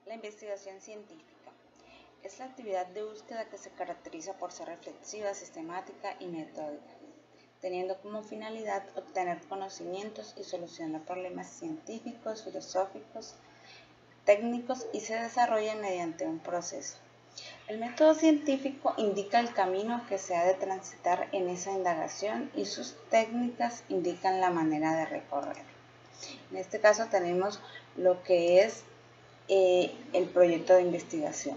La investigación científica es la actividad de búsqueda que se caracteriza por ser reflexiva, sistemática y metódica, teniendo como finalidad obtener conocimientos y solucionar problemas científicos, filosóficos, técnicos y se desarrolla mediante un proceso. El método científico indica el camino que se ha de transitar en esa indagación y sus técnicas indican la manera de recorrer. En este caso tenemos lo que es el proyecto de investigación.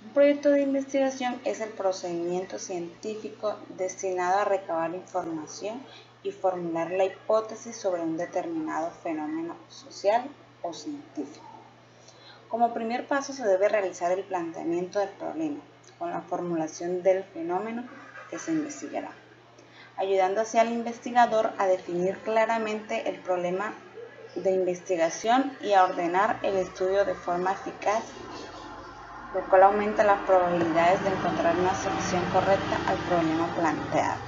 Un proyecto de investigación es el procedimiento científico destinado a recabar información y formular la hipótesis sobre un determinado fenómeno social o científico. Como primer paso se debe realizar el planteamiento del problema con la formulación del fenómeno que se investigará, ayudando así al investigador a definir claramente el problema de investigación y a ordenar el estudio de forma eficaz, lo cual aumenta las probabilidades de encontrar una solución correcta al problema planteado.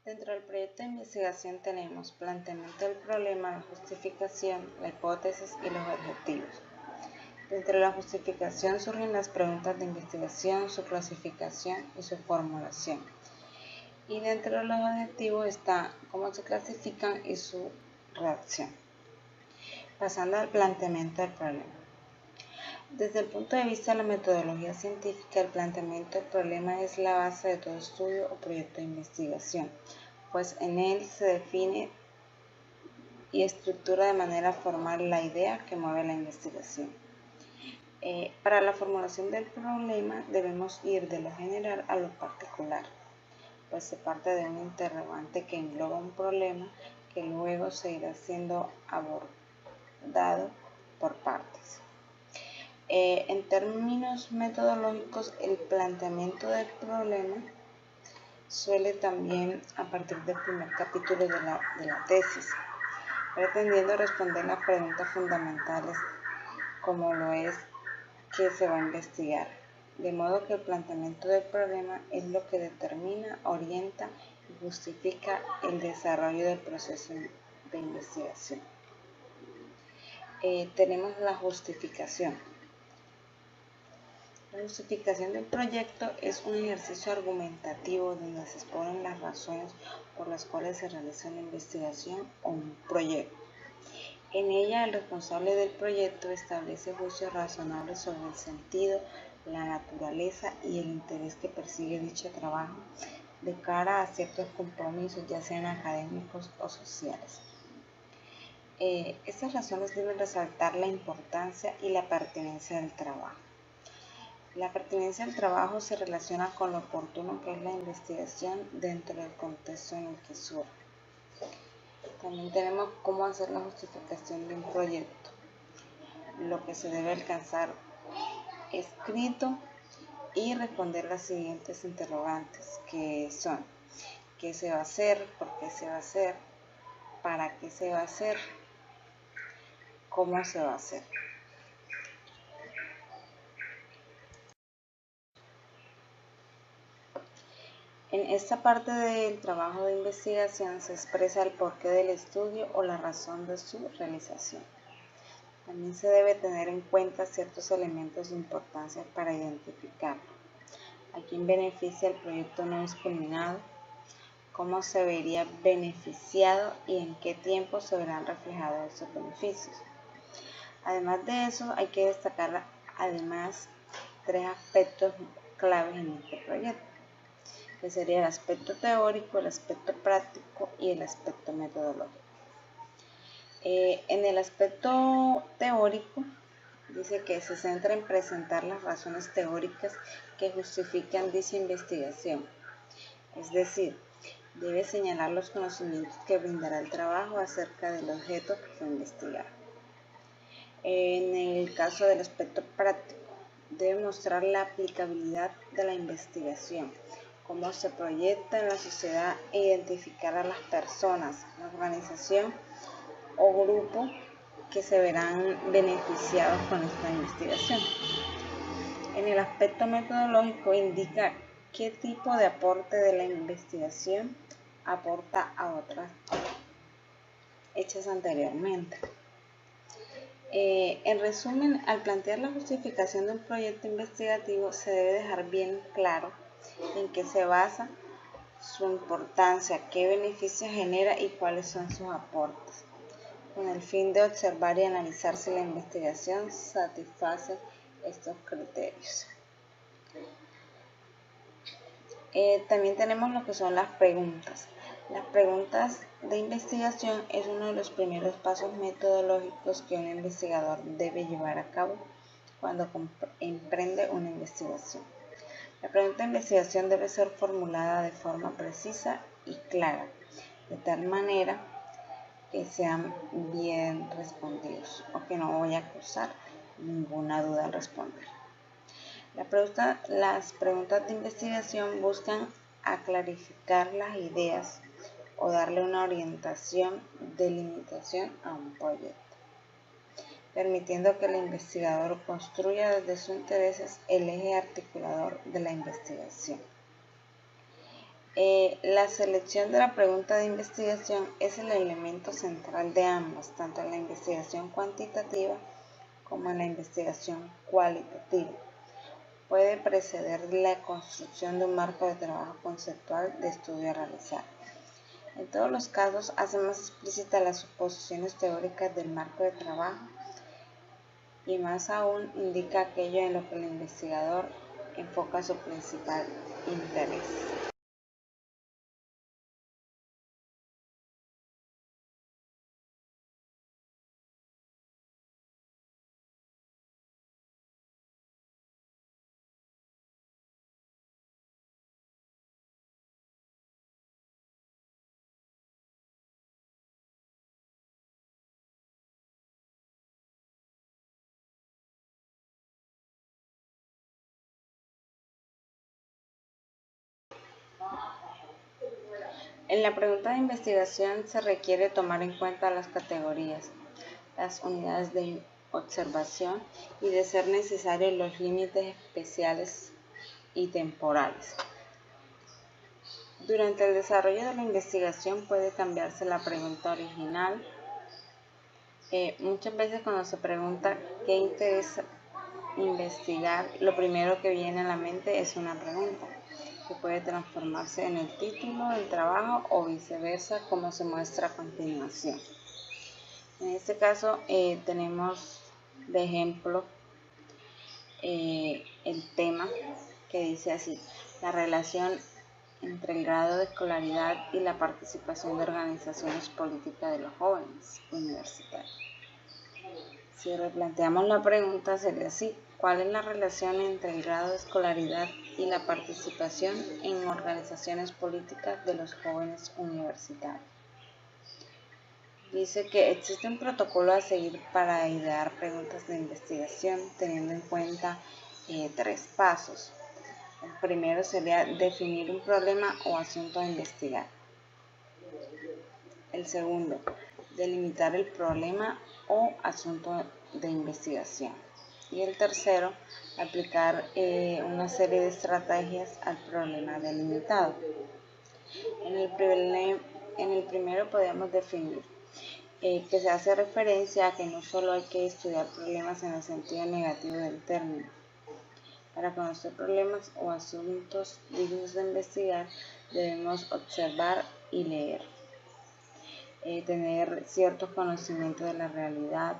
Dentro del proyecto de investigación tenemos planteamiento del problema, la justificación, la hipótesis y los objetivos. Dentro de la justificación surgen las preguntas de investigación, su clasificación y su formulación. Y dentro de los objetivos está cómo se clasifican y su redacción. Pasando al planteamiento del problema. Desde el punto de vista de la metodología científica, el planteamiento del problema es la base de todo estudio o proyecto de investigación, pues en él se define y estructura de manera formal la idea que mueve la investigación. Para la formulación del problema debemos ir de lo general a lo particular, pues se parte de un interrogante que engloba un problema que luego se irá siendo abordado por partes. En términos metodológicos, el planteamiento del problema suele también a partir del primer capítulo de la tesis, pretendiendo responder las preguntas fundamentales como lo es qué se va a investigar, de modo que el planteamiento del problema es lo que determina, orienta y justifica el desarrollo del proceso de investigación. Tenemos la justificación. La justificación del proyecto es un ejercicio argumentativo donde se exponen las razones por las cuales se realiza una investigación o un proyecto. En ella, el responsable del proyecto establece juicios razonables sobre el sentido, la naturaleza y el interés que persigue dicho trabajo de cara a ciertos compromisos, ya sean académicos o sociales. Estas razones deben resaltar la importancia y la pertinencia del trabajo. La pertinencia del trabajo se relaciona con lo oportuno que es la investigación dentro del contexto en el que surge. También tenemos cómo hacer la justificación de un proyecto, lo que se debe alcanzar escrito y responder las siguientes interrogantes, que son: ¿qué se va a hacer? ¿Por qué se va a hacer? ¿Para qué se va a hacer? ¿Cómo se va a hacer? En esta parte del trabajo de investigación se expresa el porqué del estudio o la razón de su realización. También se debe tener en cuenta ciertos elementos de importancia para identificarlo. ¿A quién beneficia el proyecto no culminado? ¿Cómo se vería beneficiado y en qué tiempo se verán reflejados esos beneficios? Además de eso, hay que destacar además 3 aspectos claves en este proyecto, que sería el aspecto teórico, el aspecto práctico y el aspecto metodológico. En el aspecto teórico, dice que se centra en presentar las razones teóricas que justifican dicha investigación, es decir, debe señalar los conocimientos que brindará el trabajo acerca del objeto que fue investigado. En el caso del aspecto práctico, debe mostrar la aplicabilidad de la investigación, cómo se proyecta en la sociedad e identificar a las personas, la organización o grupo que se verán beneficiados con esta investigación. En el aspecto metodológico indica qué tipo de aporte de la investigación aporta a otras hechas anteriormente. En resumen, al plantear la justificación de un proyecto investigativo se debe dejar bien claro en qué se basa, su importancia, qué beneficios genera y cuáles son sus aportes, con el fin de observar y analizar si la investigación satisface estos criterios. También tenemos lo que son las preguntas. Las preguntas de investigación es uno de los primeros pasos metodológicos que un investigador debe llevar a cabo cuando emprende una investigación. La pregunta de investigación debe ser formulada de forma precisa y clara, de tal manera que sean bien respondidos o que no vaya a causar ninguna duda al responder. Las preguntas de investigación buscan clarificar las ideas o darle una orientación de limitación a un proyecto, permitiendo que el investigador construya desde sus intereses el eje articulador de la investigación. La selección de la pregunta de investigación es el elemento central de ambas, tanto en la investigación cuantitativa como en la investigación cualitativa. Puede preceder la construcción de un marco de trabajo conceptual de estudio a realizar. En todos los casos, hace más explícitas las suposiciones teóricas del marco de trabajo y más aún indica aquello en lo que el investigador enfoca su principal interés. En la pregunta de investigación se requiere tomar en cuenta las categorías, las unidades de observación y, de ser necesario, los límites especiales y temporales. Durante el desarrollo de la investigación puede cambiarse la pregunta original. Muchas veces cuando se pregunta qué interesa investigar, lo primero que viene a la mente es una pregunta, que puede transformarse en el título del trabajo o viceversa, como se muestra a continuación. En este caso tenemos de ejemplo el tema que dice así: la relación entre el grado de escolaridad y la participación de organizaciones políticas de los jóvenes universitarios. Si replanteamos la pregunta sería así: ¿cuál es la relación entre el grado de escolaridad y la participación en organizaciones políticas de los jóvenes universitarios? Dice que existe un protocolo a seguir para idear preguntas de investigación teniendo en cuenta 3 pasos. El primero sería definir un problema o asunto a investigar. El segundo, delimitar el problema o asunto de investigación. Y el tercero, aplicar una serie de estrategias al problema delimitado. En el primero podemos definir que se hace referencia a que no solo hay que estudiar problemas en el sentido negativo del término. Para conocer problemas o asuntos dignos de investigar, debemos observar y leer, tener ciertos conocimientos de la realidad,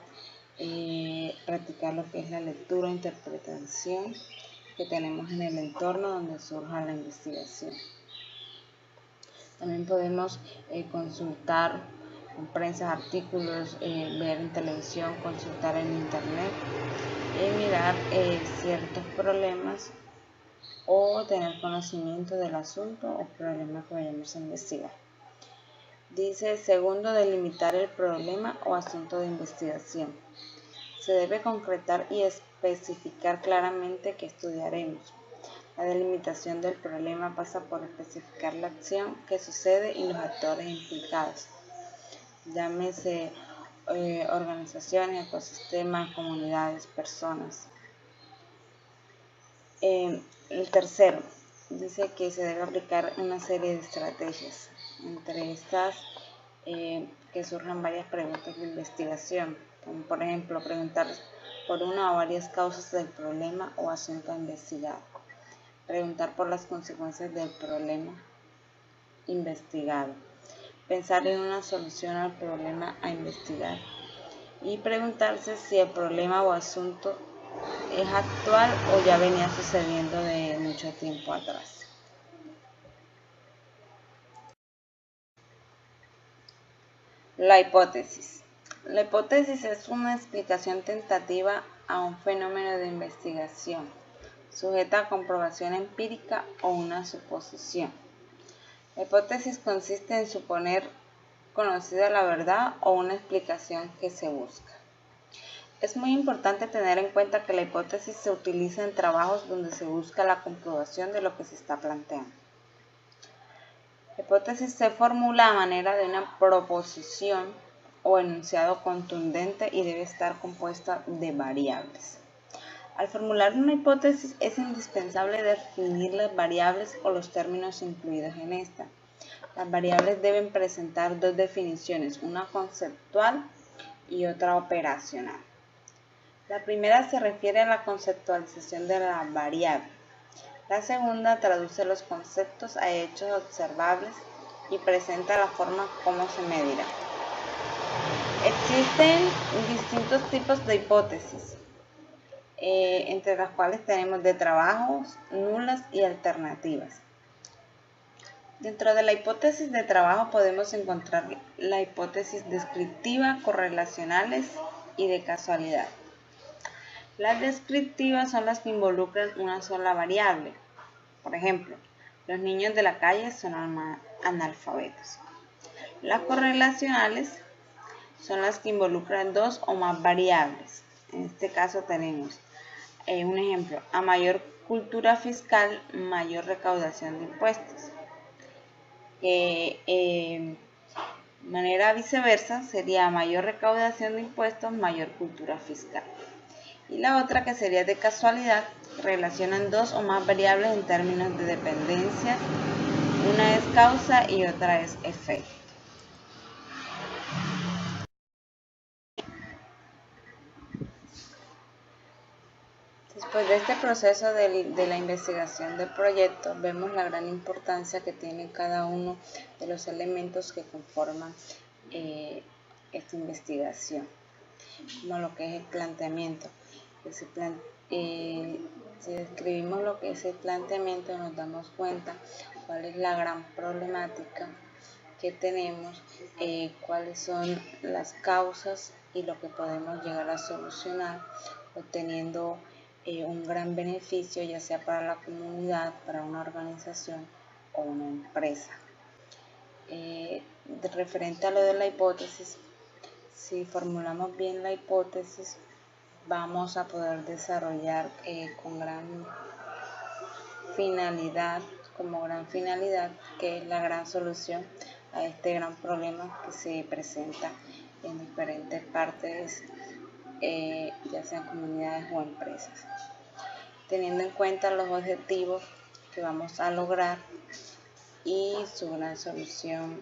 practicar lo que es la lectura e interpretación que tenemos en el entorno donde surja la investigación. También podemos consultar en prensa, artículos, ver en televisión, consultar en internet, mirar ciertos problemas o tener conocimiento del asunto o problema que vayamos a investigar. Dice, segundo, delimitar el problema o asunto de investigación. Se debe concretar y especificar claramente qué estudiaremos. La delimitación del problema pasa por especificar la acción que sucede y los actores implicados. Llámese organizaciones, ecosistemas, comunidades, personas. El tercero dice que se debe aplicar una serie de estrategias. Entre estas que surjan varias preguntas de investigación, como por ejemplo preguntar por una o varias causas del problema o asunto a investigar, preguntar por las consecuencias del problema investigado, pensar en una solución al problema a investigar y preguntarse si el problema o asunto es actual o ya venía sucediendo de mucho tiempo atrás. La hipótesis. La hipótesis es una explicación tentativa a un fenómeno de investigación, sujeta a comprobación empírica o una suposición. La hipótesis consiste en suponer conocida la verdad o una explicación que se busca. Es muy importante tener en cuenta que la hipótesis se utiliza en trabajos donde se busca la comprobación de lo que se está planteando. La hipótesis se formula a manera de una proposición o enunciado contundente y debe estar compuesta de variables. Al formular una hipótesis es indispensable definir las variables o los términos incluidos en esta. Las variables deben presentar dos definiciones, una conceptual y otra operacional. La primera se refiere a la conceptualización de la variable. La segunda traduce los conceptos a hechos observables y presenta la forma como se medirá. Existen distintos tipos de hipótesis, entre las cuales tenemos de trabajos, nulas y alternativas. Dentro de la hipótesis de trabajo podemos encontrar la hipótesis descriptiva, correlacionales y de casualidad. Las descriptivas son las que involucran una sola variable. Por ejemplo, los niños de la calle son analfabetos. Las correlacionales son las que involucran dos o más variables. En este caso tenemos un ejemplo: a mayor cultura fiscal, mayor recaudación de impuestos. Manera viceversa sería mayor recaudación de impuestos, mayor cultura fiscal. Y la otra, que sería de casualidad, relacionan dos o más variables en términos de dependencias. Una es causa y otra es efecto. Después de este proceso de la investigación del proyecto, vemos la gran importancia que tiene cada uno de los elementos que conforman esta investigación, como lo que es el planteamiento. Si describimos lo que es el planteamiento, nos damos cuenta cuál es la gran problemática que tenemos, cuáles son las causas y lo que podemos llegar a solucionar, obteniendo un gran beneficio, ya sea para la comunidad, para una organización o una empresa. Referente a lo de la hipótesis, si formulamos bien la hipótesis, vamos a poder desarrollar como gran finalidad, que es la gran solución a este gran problema que se presenta en diferentes partes, ya sean comunidades o empresas, teniendo en cuenta los objetivos que vamos a lograr y su gran solución